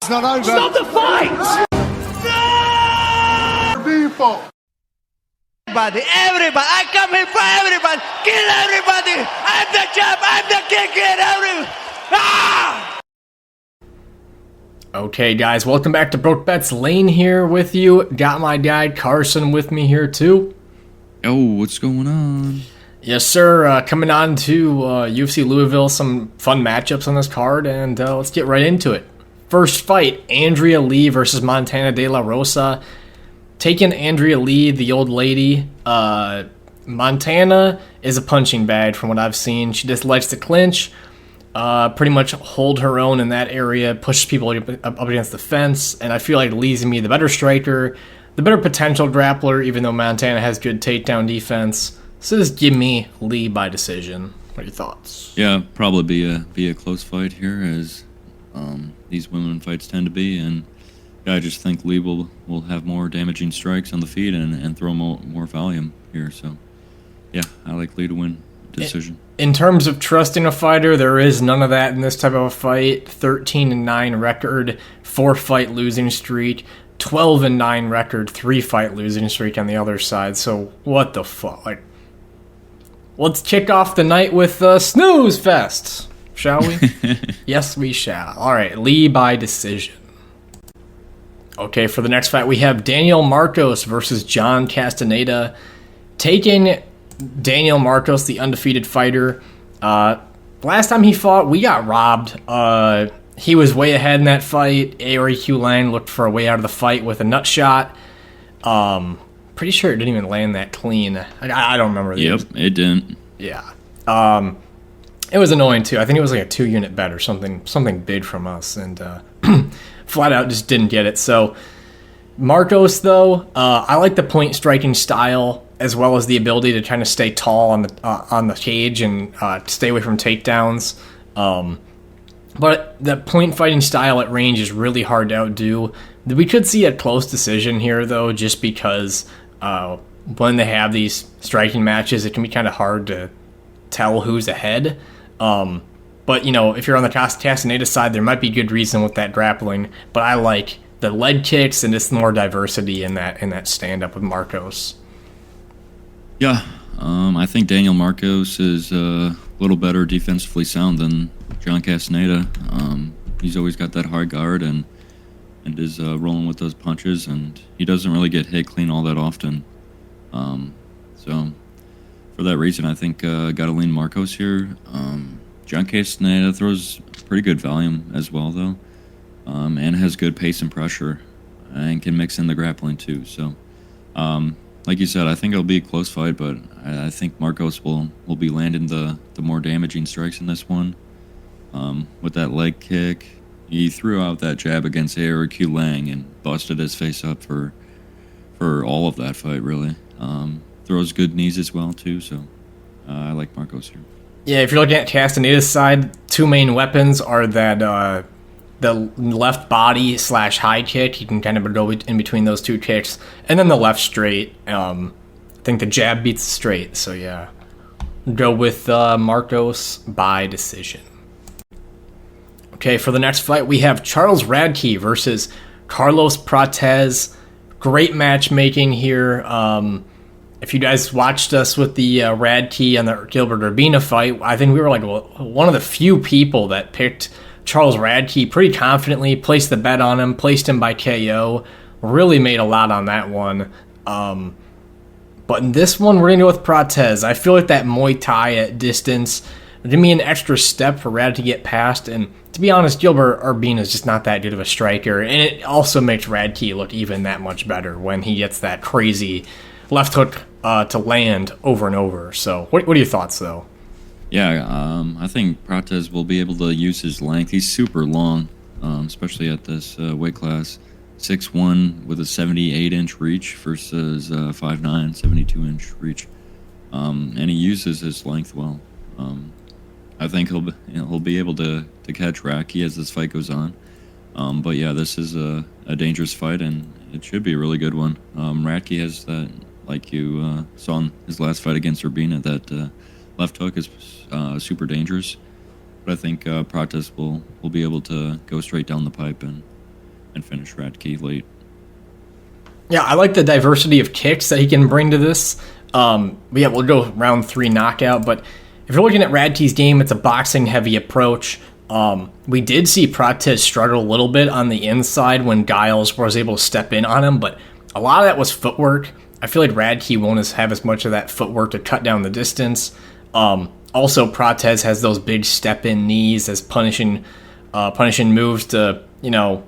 fight's not over. Stop the fight! People. Everybody, I come here for everybody. Kill everybody. I'm the champ. I'm the king. Kill everybody. Ah! Okay, guys, welcome back to Broke Bets. Lane here with you. Got my guy Carson with me here too. Oh, what's going on? Yes, sir. Coming on to UFC Louisville, some fun matchups on this card, and let's get right into it. First fight, Andrea Lee versus Montana De La Rosa. Taking Andrea Lee, the old lady. Montana is a punching bag from what I've seen. She just likes to clinch, pretty much hold her own in that area, pushes people up against the fence, and I feel like Lee's going to be the better striker, the better potential grappler, even though Montana has good takedown defense. So just give me Lee by decision. What are your thoughts? Yeah, probably be a close fight here, as these women fights tend to be, and yeah, I just think Lee will have more damaging strikes on the feet and throw more volume here. So yeah, I like Lee to win decision. In terms of trusting a fighter, there is none of that in this type of a fight. 13-9 record, 4-fight losing streak. 12-9 record, 3-fight losing streak on the other side. So what the fuck? Like, let's kick off the night with Snooze Fest, shall we? Yes, we shall. All right, Lee by decision. Okay, for the next fight, we have Daniel Marcos versus John Castaneda. Taking Daniel Marcos, the undefeated fighter. Last time he fought, we got robbed. He was way ahead in that fight. AREQ Klein looked for a way out of the fight with a nut shot. Pretty sure it didn't even land that clean. I don't remember. Yep, it didn't. Yeah. It was annoying too. I think it was like a 2-unit bet or something big from us, and flat out just didn't get it. So Marcos, though, I like the point striking style as well as the ability to kind of stay tall on the cage and stay away from takedowns. But the point fighting style at range is really hard to outdo. We could see a close decision here, though, just because when they have these striking matches, it can be kind of hard to tell who's ahead. But, you know, if you're on the Castaneda side, there might be good reason with that grappling. But I like the leg kicks and just more diversity in that stand-up with Marcos. Yeah, I think Daniel Marcos is a little better defensively sound than John Castaneda. He's always got that hard guard and is rolling with those punches, and he doesn't really get hit clean all that often. So for that reason, I think gotta lean Marcos here. John Castaneda throws pretty good volume as well, though, and has good pace and pressure, and can mix in the grappling too. So, like you said, I think it'll be a close fight, but I think Marcos will be landing the more damaging strikes in this one. With that leg kick, he threw out that jab against ARQ Lang and busted his face up for all of that fight, really. Throws good knees as well, too, so I like Marcos here. Yeah, if you're looking at Castaneda's side, two main weapons are that the left body / high kick. He can kind of go in between those two kicks. And then the left straight. I think the jab beats the straight, so yeah. Go with Marcos by decision. Okay, for the next fight, we have Charles Radtke versus Carlos Prates. Great matchmaking here. If you guys watched us with the Radtke and the Gilbert Urbina fight, I think we were like one of the few people that picked Charles Radtke pretty confidently, placed the bet on him, placed him by KO. Really made a lot on that one. But in this one, we're going to go with Prates. I feel like that Muay Thai at distance give me an extra step for Rad to get past, and to be honest, Gilbert Urbina is just not that good of a striker, and it also makes Radtke look even that much better when he gets that crazy left hook to land over and over. So what are your thoughts, though? Yeah, I think Prates will be able to use his length. He's super long, especially at this weight class. 6'1" with a 78-inch reach versus 5'9", 72-inch reach. And he uses his length well. I think he'll be able to catch Radtke as this fight goes on. But yeah, this is a dangerous fight, and it should be a really good one. Radtke has that, like you saw in his last fight against Urbina, that left hook is super dangerous. But I think Prates will be able to go straight down the pipe and finish Radtke late. Yeah, I like the diversity of kicks that he can bring to this. But yeah, we'll go round 3 knockout. But if you're looking at Radtke's game, it's a boxing-heavy approach. We did see Prates struggle a little bit on the inside when Giles was able to step in on him, but a lot of that was footwork. I feel like Radtke won't have as much of that footwork to cut down the distance. Also, Prates has those big step-in knees as punishing moves to,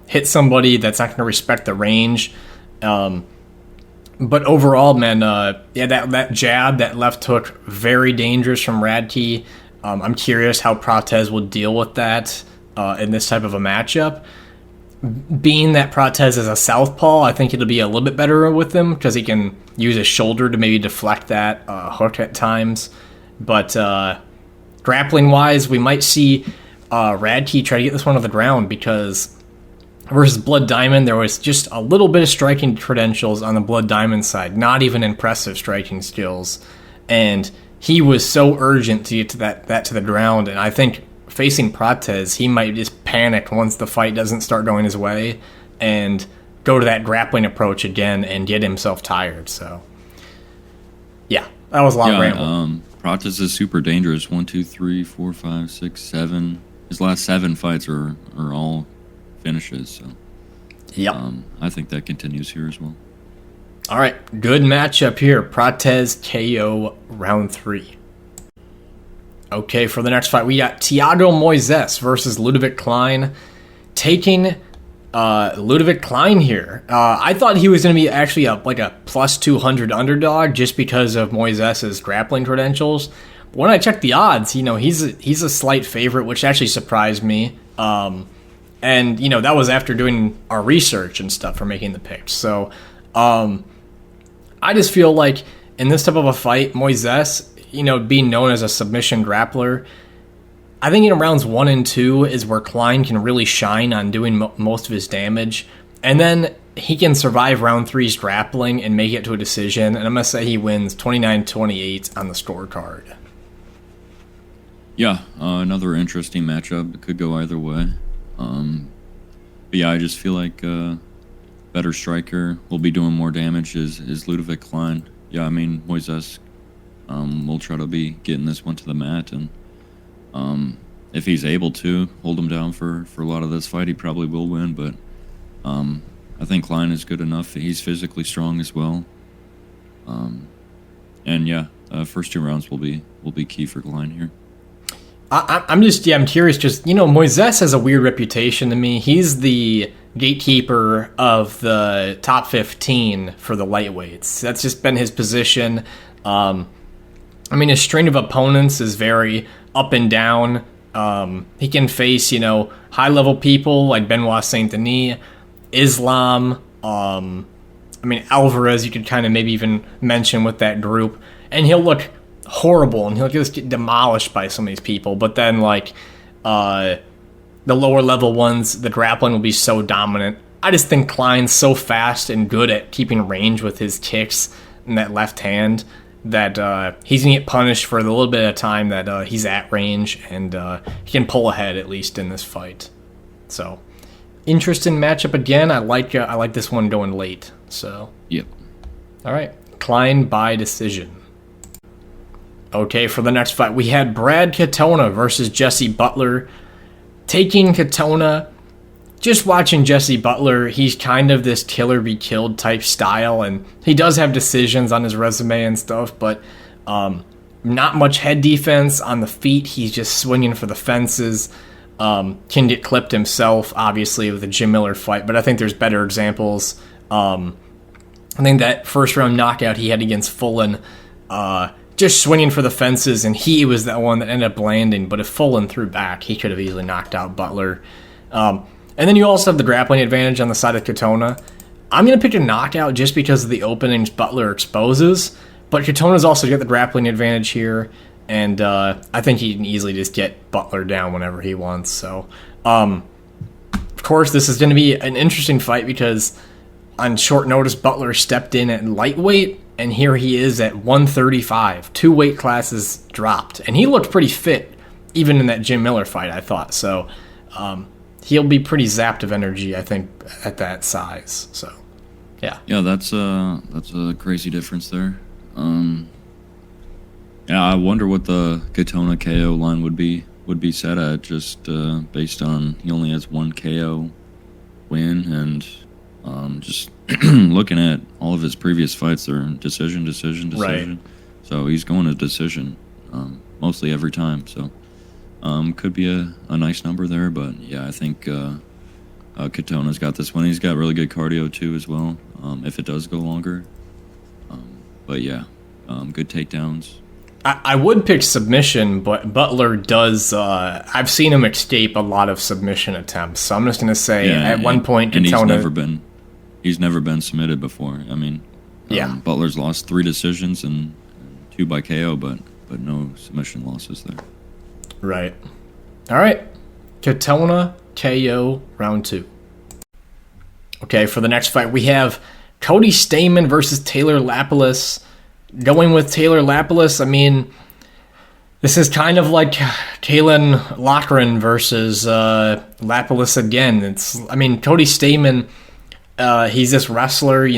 hit somebody that's not going to respect the range. But overall, man, that jab, that left hook, very dangerous from Radtke. I'm curious how Prates will deal with that in this type of a matchup. Being that Prates is a southpaw, I think it'll be a little bit better with him because he can use his shoulder to maybe deflect that hook at times. But grappling-wise, we might see Radtke try to get this one on the ground because versus Blood Diamond, there was just a little bit of striking credentials on the Blood Diamond side, not even impressive striking skills. And he was so urgent to get to that to the ground, and I think facing Prates, he might just panic once the fight doesn't start going his way and go to that grappling approach again and get himself tired. So, yeah, that was a lot of rambling. Prates is super dangerous. 1, 2, 3, 4, 5, 6, 7. His last 7 fights are all finishes. So, yeah, I think that continues here as well. All right, good matchup here. Prates KO round 3. Okay, for the next fight, we got Thiago Moises versus Ludovit Klein. Taking Ludovit Klein here. I thought he was going to be actually a plus 200 underdog just because of Moises' grappling credentials. But when I checked the odds, he's a slight favorite, which actually surprised me. And that was after doing our research and stuff for making the picks. So, I just feel like in this type of a fight, Moises, being known as a submission grappler, I think in rounds 1 and 2 is where Klein can really shine on doing most of his damage. And then he can survive round 3's grappling and make it to a decision. And I'm going to say he wins 29-28 on the scorecard. Yeah, another interesting matchup. It could go either way. But yeah, I just feel like better striker will be doing more damage is Ludovit Klein. Yeah, I mean, Moises will try to be getting this one to the mat, and if he's able to hold him down for a lot of this fight, he probably will win, but I think Klein is good enough. He's physically strong as well. And yeah, first 2 rounds will be key for Klein here. I'm curious, just, Moises has a weird reputation to me. He's the gatekeeper of the top 15 for the lightweights. That's just been his position. His string of opponents is very up and down. He can face, high-level people like Benoit Saint-Denis, Islam, Alvarez, you could kind of maybe even mention with that group. And he'll look horrible, and he'll just get demolished by some of these people. But then, the lower level ones, the grappling will be so dominant. I just think Klein's so fast and good at keeping range with his kicks and that left hand that he's going to get punished for the little bit of time that he's at range, and he can pull ahead at least in this fight. So, interesting matchup again. I like this one going late. So, yep. All right, Klein by decision. Okay, for the next fight, we had Brad Katona versus Jesse Butler. Taking Katona, just watching Jesse Butler, he's kind of this killer be killed type style, and he does have decisions on his resume and stuff, but not much head defense on the feet. He's just swinging for the fences. Can get clipped himself, obviously, with the Jim Miller fight, but I think there's better examples. I think that first round knockout he had against Fullen, just swinging for the fences, and he was that one that ended up landing. But if Fullen threw back, he could have easily knocked out Butler. And then you also have the grappling advantage on the side of Katona. I'm going to pick a knockout just because of the openings Butler exposes, but Katona's also got the grappling advantage here, and I think he can easily just get Butler down whenever he wants. So, of course, this is going to be an interesting fight because on short notice, Butler stepped in at lightweight, and here he is at 135. 2 weight classes dropped. And he looked pretty fit, even in that Jim Miller fight, I thought. So, he'll be pretty zapped of energy, I think, at that size. So, yeah. Yeah, that's a crazy difference there. Yeah, I wonder what the Katona KO line would be set at, just based on he only has one KO win, and just looking at all of his previous fights, they're decision. Right. So he's going to decision mostly every time. So could be a nice number there, but yeah, I think Katona's got this one. He's got really good cardio too as well. If it does go longer, but yeah, good takedowns. I would pick submission, but Butler does. I've seen him escape a lot of submission attempts, so I'm just going to say at one point, and Katona, he's never been submitted before. I mean, Butler's lost 3 decisions and 2 by KO, but no submission losses there. Right. All right, Katona KO round 2. Okay, for the next fight we have Cody Stamann versus Taylor Lapilus. Going with Taylor Lapilus, I mean, this is kind of like Kalen Loughran versus Lapilus again. Cody Stamann, he's this wrestler,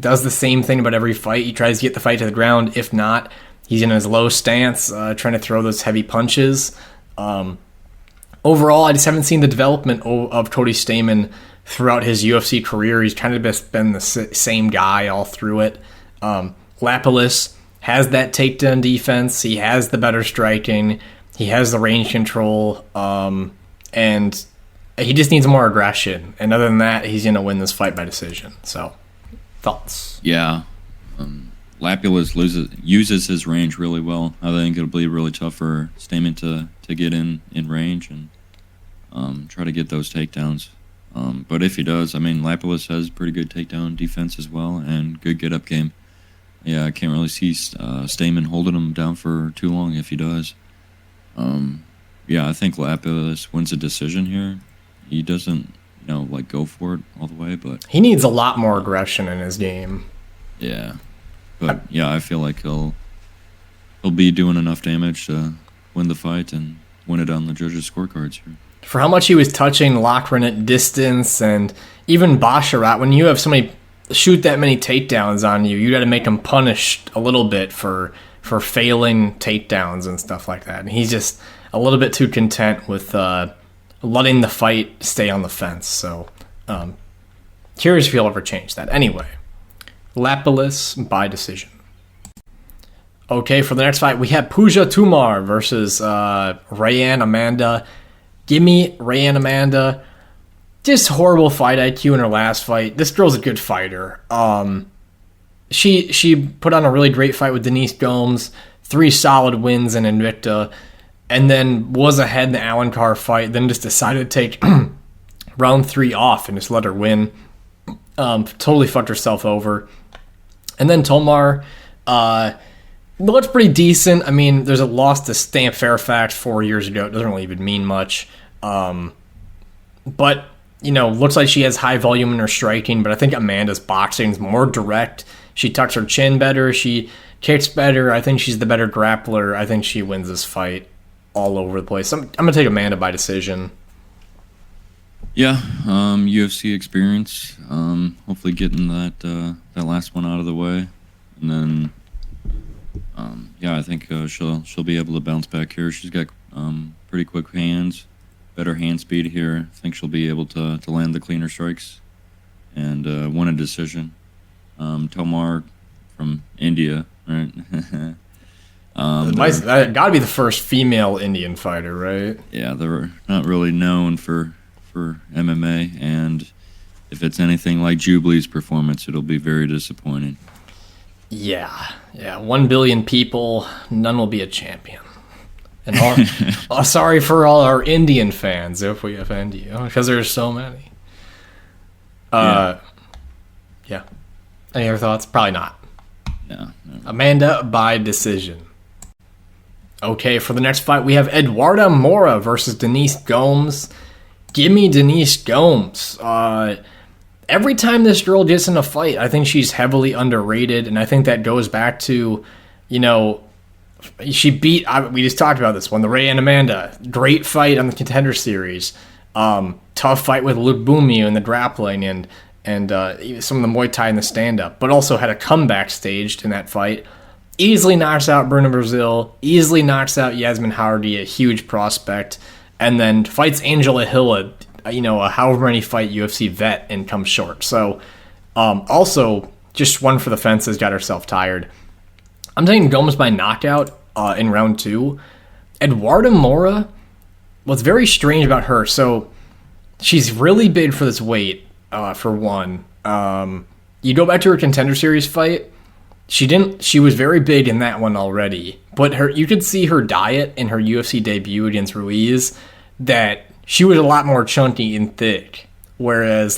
does the same thing about every fight. He tries to get the fight to the ground. If not, he's in his low stance, trying to throw those heavy punches. Overall, I just haven't seen the development of Cody Stamann throughout his UFC career. He's kind of just been the same guy all through it. Lapilus has that takedown defense. He has the better striking. He has the range control. And he just needs more aggression. And other than that, he's going to win this fight by decision. So, thoughts? Yeah. Lapilus uses his range really well. I think it'll be really tough for Stamann to get in range and try to get those takedowns. But if he does, Lapilus has pretty good takedown defense as well and good get-up game. Yeah, I can't really see Stamann holding him down for too long if he does. Yeah, I think Lapilus wins a decision here. He doesn't, go for it all the way, but he needs a lot more aggression in his game. Yeah, but yeah, I feel like he'll be doing enough damage to win the fight and win it on the judges' scorecards here. For how much he was touching Loughran at distance, and even Basharat, when you have somebody shoot that many takedowns on you, you got to make him punished a little bit for failing takedowns and stuff like that. And he's just a little bit too content with letting the fight stay on the fence. So, curious if he'll ever change that. Anyway, Lapilus by decision. Okay, for the next fight, we have Puja Tomar versus Rayanne Amanda. Give me Rayanne Amanda. Just horrible fight IQ in her last fight. This girl's a good fighter. She put on a really great fight with Denise Gomes, 3 solid wins in Invicta, and then was ahead in the Alencar fight, then just decided to take round 3 off and just let her win. Totally fucked herself over. And then Tomar looked pretty decent. There's a loss to Stamp Fairfax 4 years ago. It doesn't really even mean much. But looks like she has high volume in her striking, but I think Amanda's boxing is more direct. She tucks her chin better. She kicks better. I think she's the better grappler. I think she wins this fight all over the place. I'm going to take Amanda by decision. Yeah, UFC experience. Hopefully getting that last one out of the way. And then, I think she'll be able to bounce back here. She's got pretty quick hands. Better hand speed here. I think she'll be able to land the cleaner strikes and win a decision. Tomar from India, right? Got to be the first female Indian fighter, right? Yeah, they're not really known for MMA, and if it's anything like Jubilee's performance, it'll be very disappointing. Yeah. 1 billion people, none will be a champion. And sorry for all our Indian fans if we offend you, because there's so many. Yeah. Any other thoughts? Probably not. No. Amanda by decision. Okay, for the next fight, we have Eduarda Moura versus Denise Gomes. Give me Denise Gomes. Every time this girl gets in a fight, I think she's heavily underrated, and I think that goes back to, she beat, we just talked about this one, the Rayanne Amanda. Great fight on the Contender Series. Tough fight with Lubumio in the grappling and some of the Muay Thai in the stand-up, but also had a comeback staged in that fight. Easily knocks out Bruna Brazil, easily knocks out Yasmin Hardy, a huge prospect, and then fights Angela Hill, a however many fight UFC vet, and comes short. So also just one for the fences, got herself tired. I'm taking Gomes by knockout in round 2. Eduarda Moura, what's very strange about her, so she's really big for this weight, for one. You go back to her Contender Series fight, she was very big in that one already, but you could see her diet in her UFC debut against Ruiz, that she was a lot more chunky and thick, whereas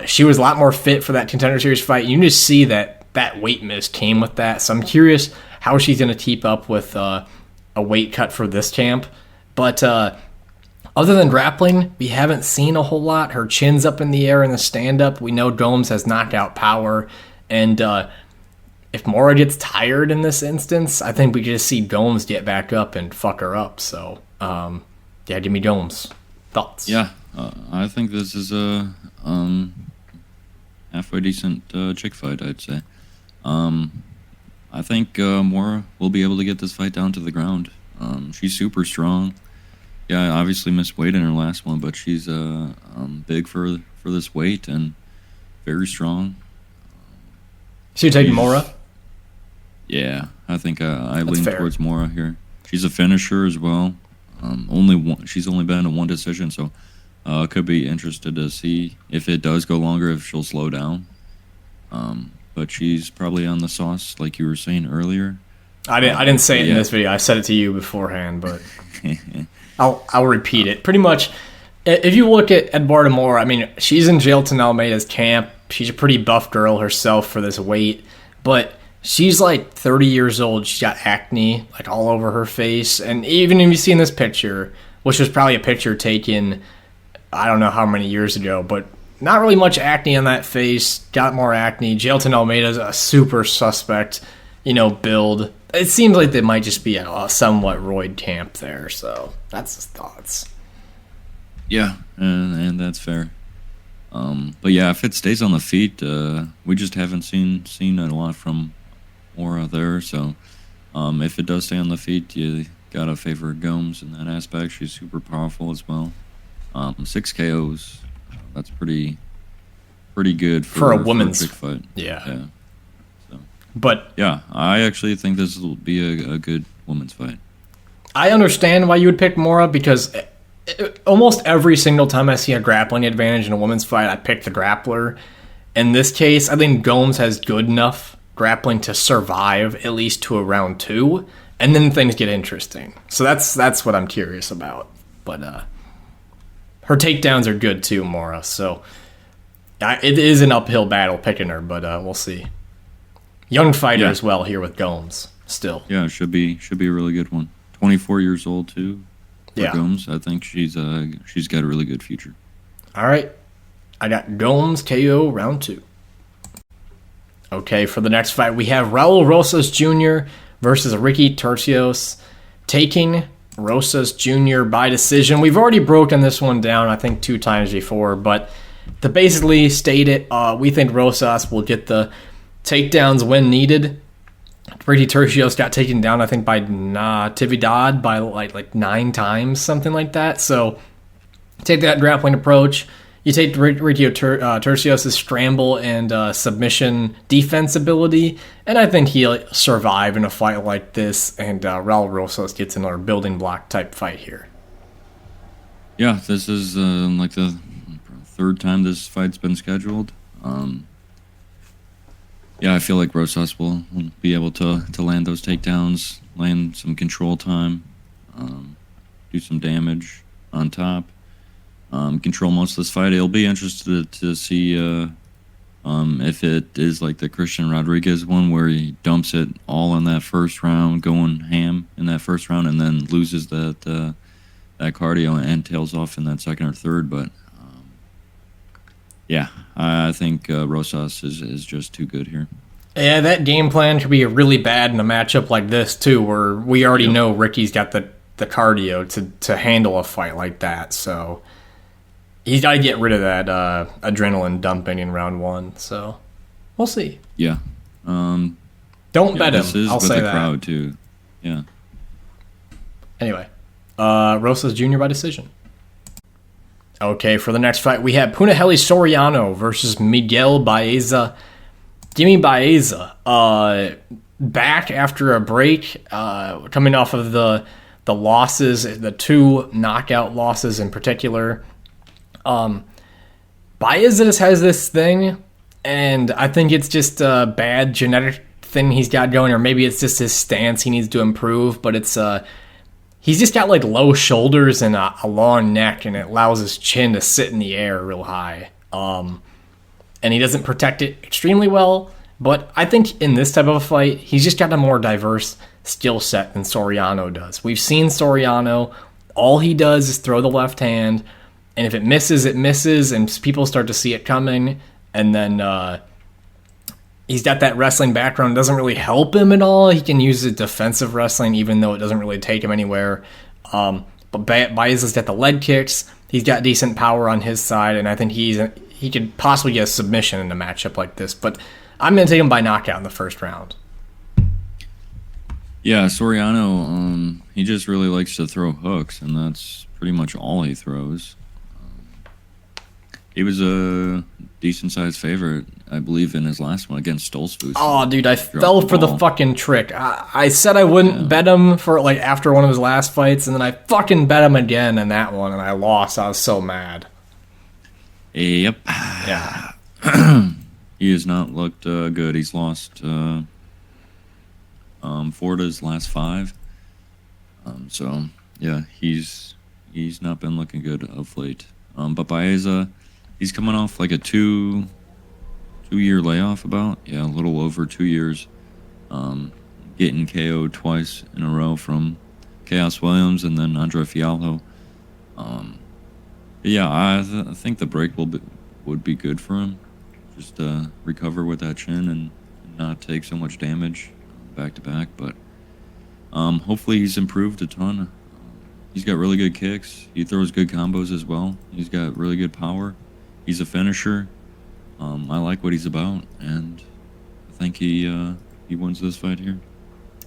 she was a lot more fit for that Contender Series fight. You can just see that weight miss came with that, so I'm curious how she's going to keep up with a weight cut for this camp. But other than grappling, we haven't seen a whole lot. Her chin's up in the air in the stand-up. We know Gomes has knockout power, and if Moura gets tired in this instance, I think we could just see Gomes get back up and fuck her up. So, give me Gomes. Thoughts? Yeah, I think this is a halfway decent chick fight, I'd say. I think Moura will be able to get this fight down to the ground. She's super strong. Yeah, obviously missed weight in her last one, but she's big for this weight and very strong. So you taking Moura? Yeah, I think I lean towards Moura here. She's a finisher as well. She's only been in one decision, so could be interested to see if it does go longer, if she'll slow down. But she's probably on the sauce, like you were saying earlier. I didn't say it in this video. I said it to you beforehand, but I'll repeat it. Pretty much, if you look at Eduarda Moura, I mean, she's in Jailton Almeida's camp. She's a pretty buff girl herself for this weight, but she's 30 years old. She's got acne all over her face, and even if you see in this picture, which was probably a picture taken, I don't know how many years ago, but not really much acne on that face. Got more acne. Jailton Almeida's a super suspect, build. It seems like they might just be a somewhat roid camp there, so that's his thoughts. Yeah, and that's fair. But yeah, if it stays on the feet, we just haven't seen a lot from Moura there. So if it does stay on the feet, you gotta favor Gomes in that aspect. She's super powerful as well. 6 KOs, that's pretty good for a women's big fight. Yeah. So, but yeah, I actually think this will be a good women's fight. I understand why you would pick Moura, because almost every single time I see a grappling advantage in a women's fight, I pick the grappler. In this case, I think Gomes has good enough grappling to survive at least to a round 2, and then things get interesting. So that's what I'm curious about. But her takedowns are good too, Moura. So it is an uphill battle picking her, but we'll see. Young fighter as well here with Gomes still. Yeah, it should be a really good one. 24 years old too. Gomes, I think she's got a really good future. All right, I got Gomes KO round 2. Okay, for the next fight we have Raul Rosas Jr. versus Ricky Turcios, taking Rosas Jr. by decision. We've already broken this one down, I think, 2 times before, but to basically state it, we think Rosas will get the takedowns when needed. Ricky Turcios got taken down, I think, by Natividad by like 9 times, something like that. So take that grappling approach. You take Ricky Turcios' scramble and submission defense ability, and I think he'll survive in a fight like this, and Raul Rosas gets another building block type fight here. Yeah, this is like the 3rd time this fight's been scheduled. Yeah, I feel like Rosas will be able to land those takedowns, land some control time, do some damage on top, control most of this fight. It'll be interested to see if it is like the Christian Rodriguez one where he dumps it all in that first round, going ham in that first round, and then loses that cardio and tails off in that second or third. But yeah, I think Rosas is just too good here. Yeah, that game plan could be really bad in a matchup like this, too, where we already know Ricky's got the the cardio to handle a fight like that. So he's got to get rid of that adrenaline dumping in round 1. So we'll see. Yeah. Don't bet him. This is I'll with say the that. crowd too. Yeah. Anyway, Rosas Jr. by decision. Okay, for the next fight, we have Punahele Soriano versus Miguel Baeza. Give me Baeza. Back after a break, coming off of the losses, the 2 knockout losses in particular. Baeza just has this thing, and I think it's just a bad genetic thing he's got going, or maybe it's just his stance he needs to improve, but it's he's just got like low shoulders and a long neck, and it allows his chin to sit in the air real high. And he doesn't protect it extremely well, but I think in this type of a fight, he's just got a more diverse skill set than Soriano does. We've seen Soriano, all he does is throw the left hand, and if it misses, it misses, and people start to see it coming, and then he's got that wrestling background. It doesn't really help him at all. He can use the defensive wrestling, even though it doesn't really take him anywhere. But Baeza's got the leg kicks. He's got decent power on his side, and I think he could possibly get a submission in a matchup like this. But I'm going to take him by knockout in the first round. Yeah, Soriano, he just really likes to throw hooks, and that's pretty much all he throws. He was a decent-sized favorite, I believe, in his last one against Stoltzfus. Oh, dude, I fell for the fucking trick. I said I wouldn't bet him for like after one of his last fights, and then I fucking bet him again in that one, and I lost. I was so mad. Yep. Yeah. He has not looked good. He's lost 4 to his last 5. So, yeah, he's not been looking good of late. But Baeza, he's coming off like a 2-year layoff about. Yeah, a little over 2 years. Getting KO'd twice in a row from Chaos Williams and then Andre Fialho. Yeah, I think the break would be good for him. Just recover with that chin and not take so much damage back to back. But hopefully he's improved a ton. He's got really good kicks. He throws good combos as well. He's got really good power. He's a finisher. I like what he's about, and I think he wins this fight here.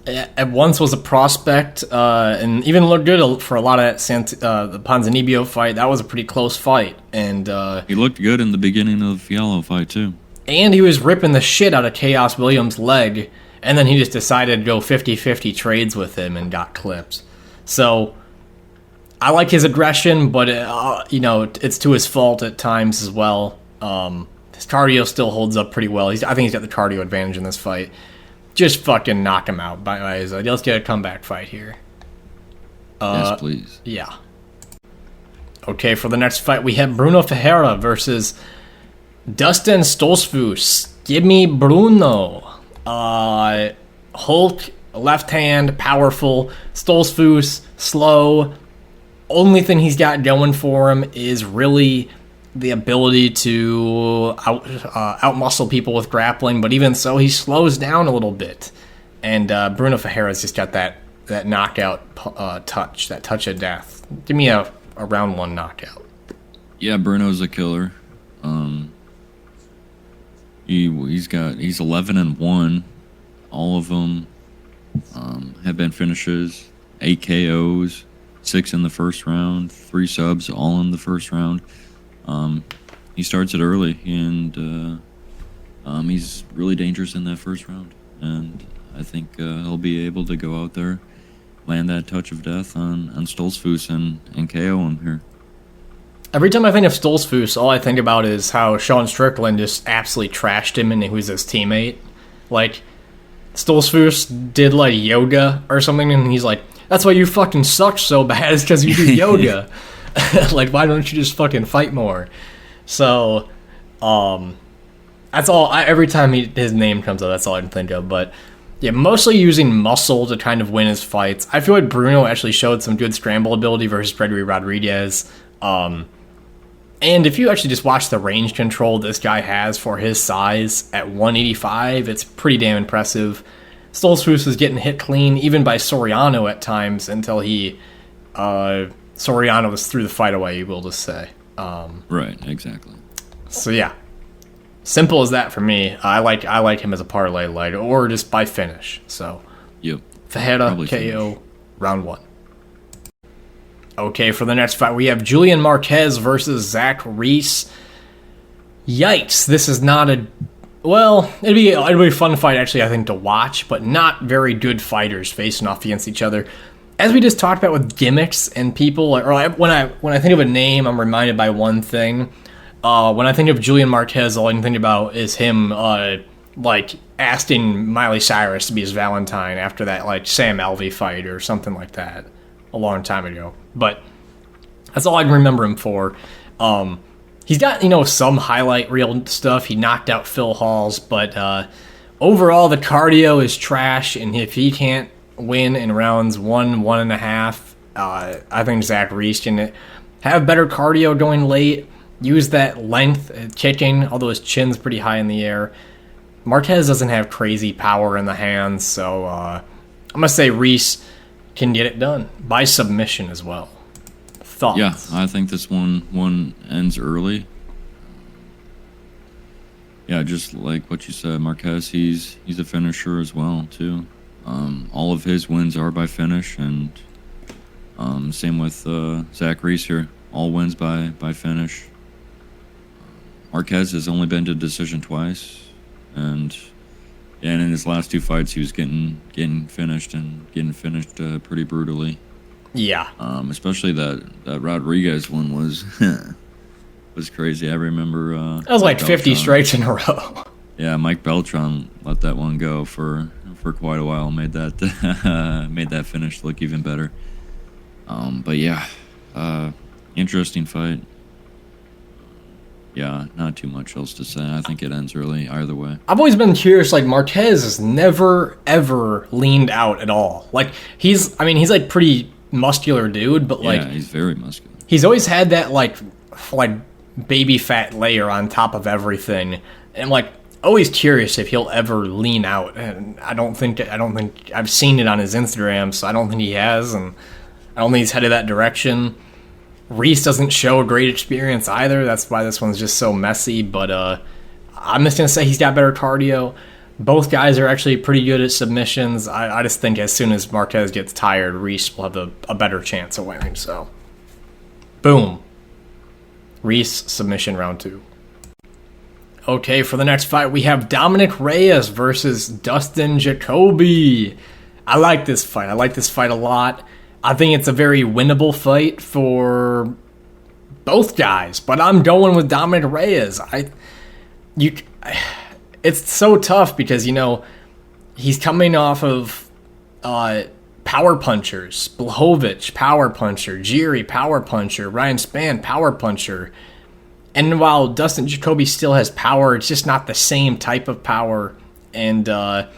At once was a prospect, and even looked good for a lot of that the Ponzinibbio fight. That was a pretty close fight, and he looked good in the beginning of the Fialho fight too. And he was ripping the shit out of Chaos Williams' leg, and then he just decided to go 50-50 trades with him and got clipped. So I like his aggression, but it's to his fault at times as well. His cardio still holds up pretty well. I think he's got the cardio advantage in this fight. Just fucking knock him out. Let's get a comeback fight here. Yes, please. Yeah. Okay, for the next fight, we have Bruno Ferreira versus Dustin Stoltzfus. Give me Bruno. Hulk, left hand, powerful. Stoltzfus, slow. Only thing he's got going for him is really the ability to outmuscle people with grappling, but even so, he slows down a little bit. And Bruno Ferreira's just got that knockout touch, that touch of death. Give me a round 1 knockout. Yeah, Bruno's a killer. He's 11-1. All of them have been finishes, 8 KOs, 6 in the first round, 3 subs, all in the first round. He starts it early, and he's really dangerous in that first round. And I think he'll be able to go out there, land that touch of death on Stoltzfus and KO him here. Every time I think of Stoltzfus, all I think about is how Sean Strickland just absolutely trashed him and he was his teammate. Like, Stoltzfus did like yoga or something, and he's like, that's why you fucking suck so bad, is because you do yoga. Like, why don't you just fucking fight more? So, that's all. Every time his name comes up, that's all I can think of. But yeah, mostly using muscle to kind of win his fights. I feel like Bruno actually showed some good scramble ability versus Gregory Rodriguez. And if you actually just watch the range control this guy has for his size at 185, it's pretty damn impressive. Stoltzfus was getting hit clean, even by Soriano at times, until he Soriano was threw the fight away, we'll just say. Right, exactly. So yeah, simple as that for me. I like him as a parlay leg or just by finish. So Yep. Fajeda Probably KO finish. round 1. Okay, for the next fight we have Julian Marquez versus Zach Reese. Yikes! This is not a it'd be a fun fight actually, I think, to watch, but not very good fighters facing off against each other. As we just talked about with gimmicks and people, when I think of a name, I'm reminded by one thing. When I think of Julian Marquez, all I can think about is him like asking Miley Cyrus to be his Valentine after that like Sam Alvey fight or something like that a long time ago. But that's all I can remember him for. He's got, some highlight reel stuff. He knocked out Phil Halls, but overall the cardio is trash, and if he can't win in rounds 1, 1.5, I think Zach Reese can have better cardio going late, use that length kicking, although his chin's pretty high in the air. Marquez doesn't have crazy power in the hands, so I'm going to say Reese can get it done by submission as well. Thoughts? Yeah, I think this one ends early. Yeah, just like what you said, Marquez, he's a finisher as well too. All of his wins are by finish, and same with Zach Reese here. All wins by finish. Marquez has only been to decision twice, and in his last 2 fights, he was getting finished pretty brutally. Yeah. Especially that Rodriguez one was was crazy. I remember that was like Mike 50 Beltran. strikes in a row. Yeah, Mike Beltran let that one go for quite a while. Made that finish look even better. But yeah, interesting fight. Yeah, not too much else to say. I think it ends early either way. I've always been curious, like, Marquez has never, ever leaned out at all. Like, he's like pretty muscular dude, but like... Yeah, he's very muscular. He's always had that, like baby fat layer on top of everything. And, like, always curious if he'll ever lean out. And I don't think I've seen it on his Instagram, so I don't think he has, and I don't think he's headed that direction. Reese doesn't show a great experience either. That's why this one's just so messy. But I'm just going to say he's got better cardio. Both guys are actually pretty good at submissions. I just think as soon as Marquez gets tired, Reese will have a better chance of winning. So, boom. Reese, submission round 2. Okay, for the next fight, we have Dominic Reyes versus Dustin Jacoby. I like this fight. I like this fight a lot. I think it's a very winnable fight for both guys, but I'm going with Dominic Reyes. It's so tough because, he's coming off of power punchers. Blachowicz, power puncher. Jiri, power puncher. Ryan Spann, power puncher. And while Dustin Jacoby still has power, it's just not the same type of power. And, Dom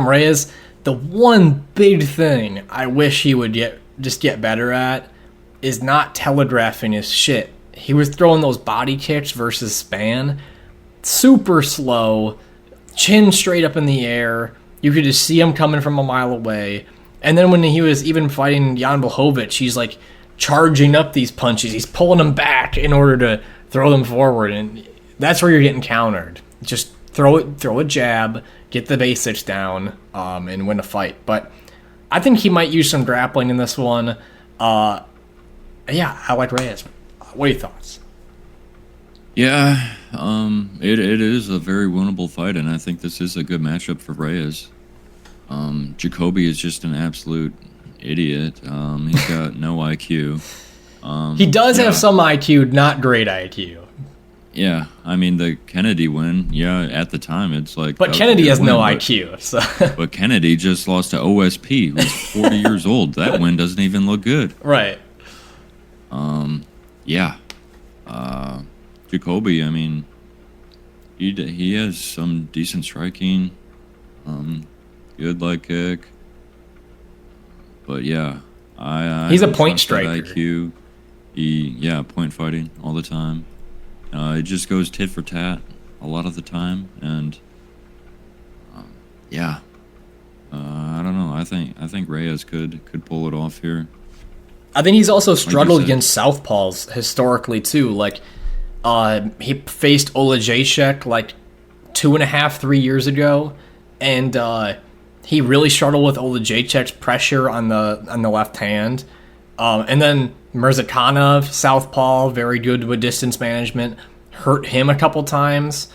Reyes... The one big thing I wish he would get better at is not telegraphing his shit. He was throwing those body kicks versus Spann. Super slow, chin straight up in the air. You could just see him coming from a mile away. And then when he was even fighting Jan Blachowicz, he's like charging up these punches. He's pulling them back in order to throw them forward. And that's where you're getting countered. Just throw a jab, get the basics down, and win a fight. But I think he might use some grappling in this one. I like Reyes. What are your thoughts? Yeah, it is a very winnable fight, and I think this is a good matchup for Reyes. Jacoby is just an absolute idiot. He's got no IQ. He does have some IQ, not great IQ. Yeah, the Kennedy win, at the time, it's like... But Kennedy has no IQ, so... But Kennedy just lost to OSP, who's 40 years old. That win doesn't even look good. Right. Jacoby, he has some decent striking, good leg kick. But yeah, he's I a point trust that striker. IQ. Point fighting all the time. It just goes tit for tat a lot of the time, and I don't know. think Reyes could pull it off here. I think he's also struggled said. against southpaws historically too. Like, he faced Olajaychik like 2.5, 3 years ago, and he really struggled with Olajaychik's pressure on the left hand. And then Mirzakhanov, southpaw, very good with distance management, hurt him a couple times.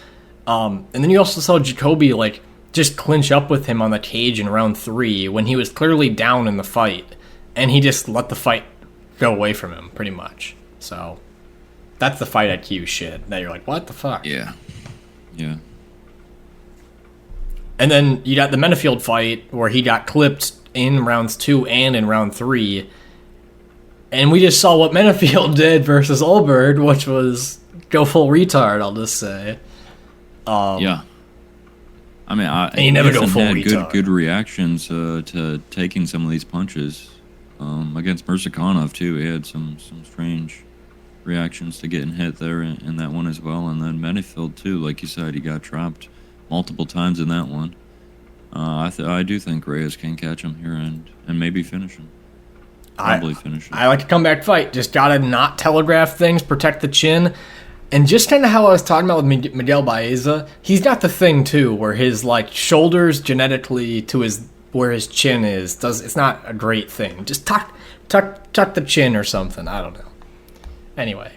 And then you also saw Jacoby like just clinch up with him on the cage in round 3 when he was clearly down in the fight, and he just let the fight go away from him pretty much. So that's the fight IQ shit that you're like, what the fuck? Yeah. And then you got the Menefield fight where he got clipped in rounds 2 and in round 3. And we just saw what Menefield did versus Olberg, which was go full retard, I'll just say. Yeah. I mean, and you never go full had retard. good reactions to taking some of these punches. Against Mirzakhanov, too, he had some strange reactions to getting hit there in that one as well. And then Menefield, too, like you said, he got dropped multiple times in that one. I do think Reyes can catch him here and maybe finish him. Probably finish him. I like a comeback fight. Just gotta not telegraph things, protect the chin. And just kind of how I was talking about with Miguel Baeza, he's got the thing, too, where his like shoulders genetically to where his chin is, it's not a great thing. Just tuck the chin or something. I don't know. Anyway,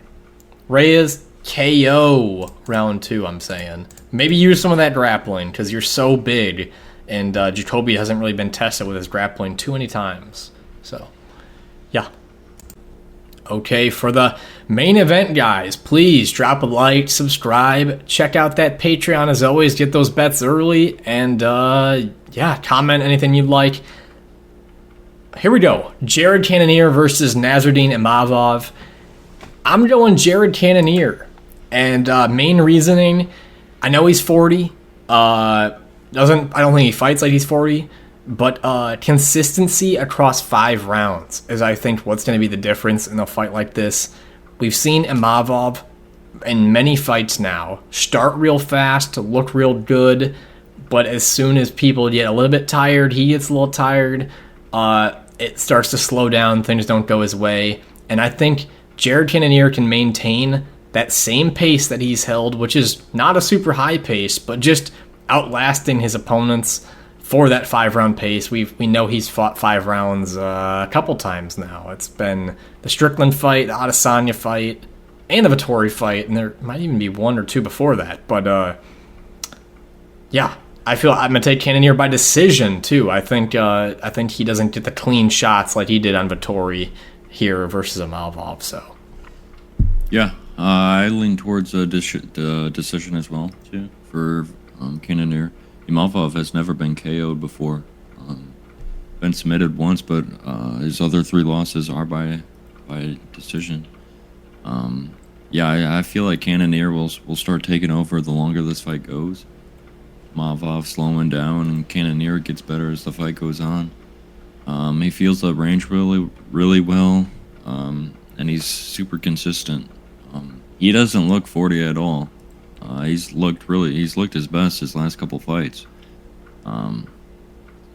Reyes KO round 2, I'm saying. Maybe use some of that grappling because you're so big, and Jacoby hasn't really been tested with his grappling too many times. So, yeah. Okay, for the main event, guys, please drop a like, subscribe, check out that Patreon as always, get those bets early, and yeah, comment anything you'd like. Here we go. Jared Cannonier versus Nassourdine Imavov. I'm going Jared Cannonier, and main reasoning, I know he's 40. I don't think he fights like he's 40. But consistency across 5 rounds is, I think, what's going to be the difference in a fight like this. We've seen Imavov in many fights now start real fast, to look real good, but as soon as people get a little bit tired, he gets a little tired, it starts to slow down, things don't go his way. And I think Jared Cannonier can maintain that same pace that he's held, which is not a super high pace, but just outlasting his opponents for that 5-round pace. We know he's fought 5 rounds a couple times now. It's been the Strickland fight, the Adesanya fight, and the Vettori fight, and there might even be 1 or 2 before that. But yeah, I feel I'm gonna take Cannonier by decision too. I think he doesn't get the clean shots like he did on Vettori here versus Imavov. So yeah, I lean towards a decision as well too for Cannonier. Imavov has never been KO'd before. Been submitted once, but his other 3 losses are by decision. Yeah, I feel like Cannonier will start taking over the longer this fight goes. Imavov slowing down, and Cannonier gets better as the fight goes on. He feels the range really well, and he's super consistent. He doesn't look 40 at all. He's looked his best his last couple fights.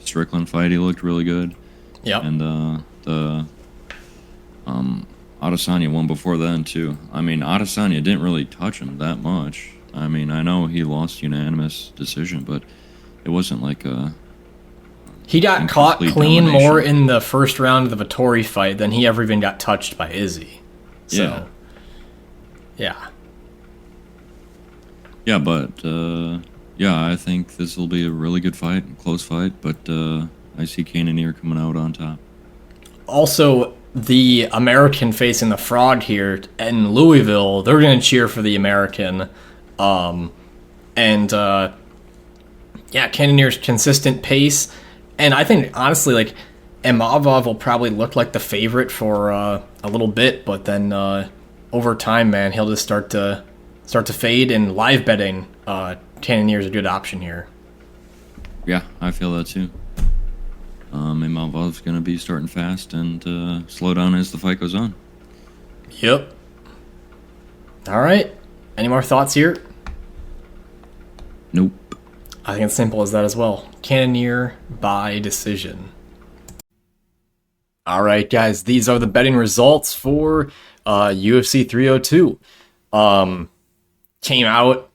Strickland fight, he looked really good. yeah, And the Adesanya one before then too. I mean, Adesanya didn't really touch him that much. I mean, I know he lost unanimous decision, but it wasn't like a. he got caught clean domination. more in the first round of the Vettori fight than he ever even got touched by Izzy. So, yeah. Yeah, but yeah, I think this will be a really good fight, close fight. But I see Cannonier coming out on top. Also, the American facing the Frog here in Louisville, they're going to cheer for the American. Yeah, Cannonier's consistent pace. And I think, honestly, like, Imavov will probably look like the favorite for a little bit, but then over time, man, he'll just start to fade, and live betting, Cannonier's a good option here. Yeah, I feel that too. Imavov's going to be starting fast and slow down as the fight goes on. Yep. All right. Any more thoughts here? Nope. I think it's simple as that as well. Cannonier by decision. All right, guys, these are the betting results for UFC 302. Came out,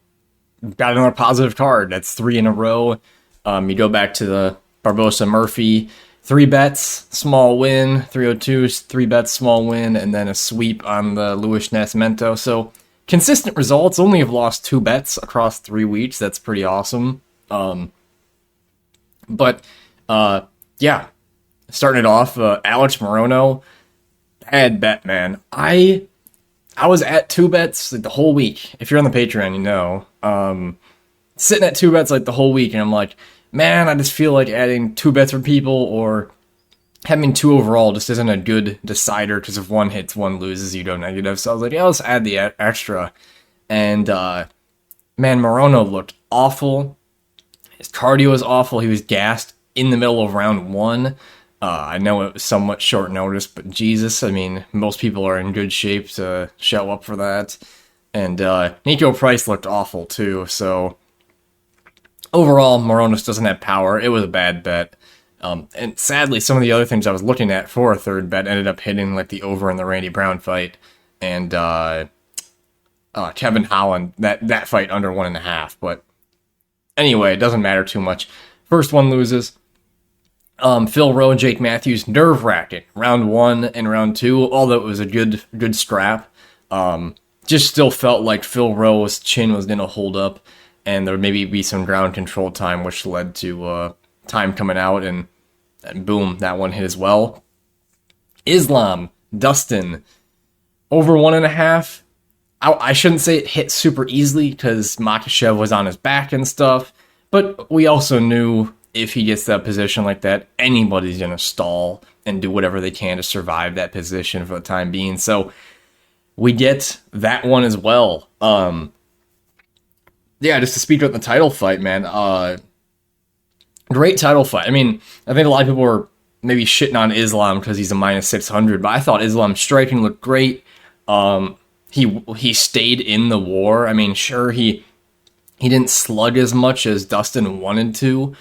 got another positive card. That's 3 in a row. You go back to the Barbosa Murphy, 3 bets, small win. 302, 3 bets, small win, and then a sweep on the Luis Nascimento. So consistent results. Only have lost 2 bets across 3 weeks. That's pretty awesome. Yeah. Starting it off, Alex Morono, bad bet, man. I was at 2 bets like the whole week. If you're on the Patreon, you know. Sitting at 2 bets like the whole week, and I'm like, man, I just feel like adding 2 bets for people or having 2 overall just isn't a good decider because if one hits, one loses, you go negative. So I was like, yeah, let's add the extra. And, man, Morono looked awful. His cardio was awful. He was gassed in the middle of round 1. I know it was somewhat short notice, but Jesus, I mean, most people are in good shape to show up for that. And Nico Price looked awful too, so overall, Moronos doesn't have power. It was a bad bet. And sadly, some of the other things I was looking at for a third bet ended up hitting, like the over in the Randy Brown fight, and Kevin Holland, that fight under 1.5. But anyway, it doesn't matter too much. First one loses. Phil Rowe and Jake Matthews, nerve-wracking. Round 1 and round 2, although it was a good scrap. Just still felt like Phil Rowe's chin was going to hold up, and there would maybe be some ground control time, which led to time coming out, and boom, that one hit as well. Islam, Dustin, over 1.5. I shouldn't say it hit super easily, because Makhachev was on his back and stuff, but we also knew if he gets that position like that, anybody's going to stall and do whatever they can to survive that position for the time being. So we get that one as well. Yeah, just to speak about the title fight, man. Great title fight. I mean, I think a lot of people were maybe shitting on Islam because he's a -600, but I thought Islam's striking looked great. He stayed in the war. I mean, sure, he didn't slug as much as Dustin wanted to,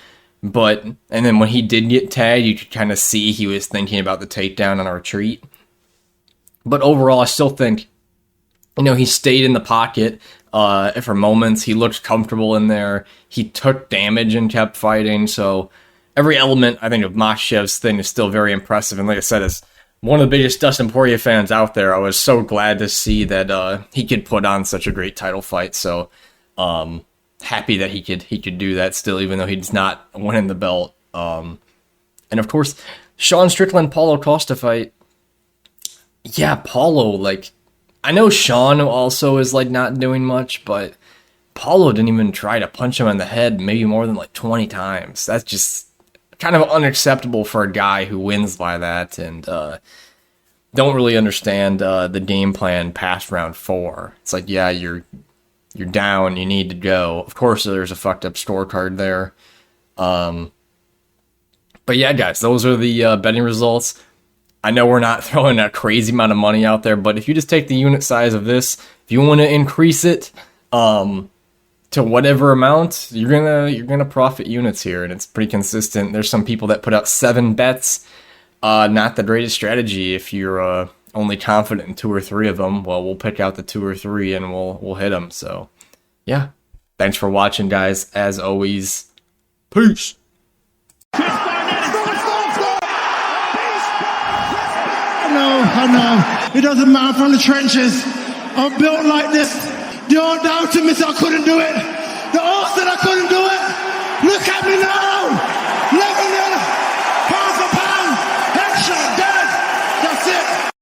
but, and then when he did get tagged, you could kind of see he was thinking about the takedown on a retreat. But overall, I still think, he stayed in the pocket for moments. He looked comfortable in there. He took damage and kept fighting. So every element, I think, of Makhachev's thing is still very impressive. And like I said, as one of the biggest Dustin Poirier fans out there, I was so glad to see that he could put on such a great title fight. So happy that he could do that still, even though he's not winning the belt. And of course, Sean Strickland, Paulo Costa fight. Yeah, Paulo, I know Sean also is, not doing much, but Paulo didn't even try to punch him in the head maybe more than, 20 times. That's just kind of unacceptable for a guy who wins by that, and don't really understand the game plan past round 4. It's like, yeah, you're down, you need to go. Of course, there's a fucked up scorecard there. But yeah, guys, those are the betting results. I know we're not throwing a crazy amount of money out there, but if you just take the unit size of this, if you want to increase it to whatever amount, you're gonna profit units here, and it's pretty consistent. There's some people that put out 7 bets. Not the greatest strategy if you're only confident in 2 or 3 of them. Well, we'll pick out the 2 or 3 and we'll hit them. So, yeah. Thanks for watching, guys. As always, peace. I know. It doesn't matter from the trenches. I'm built like this. The old doubted me said I couldn't do it. The old said I couldn't do it. Look at me now.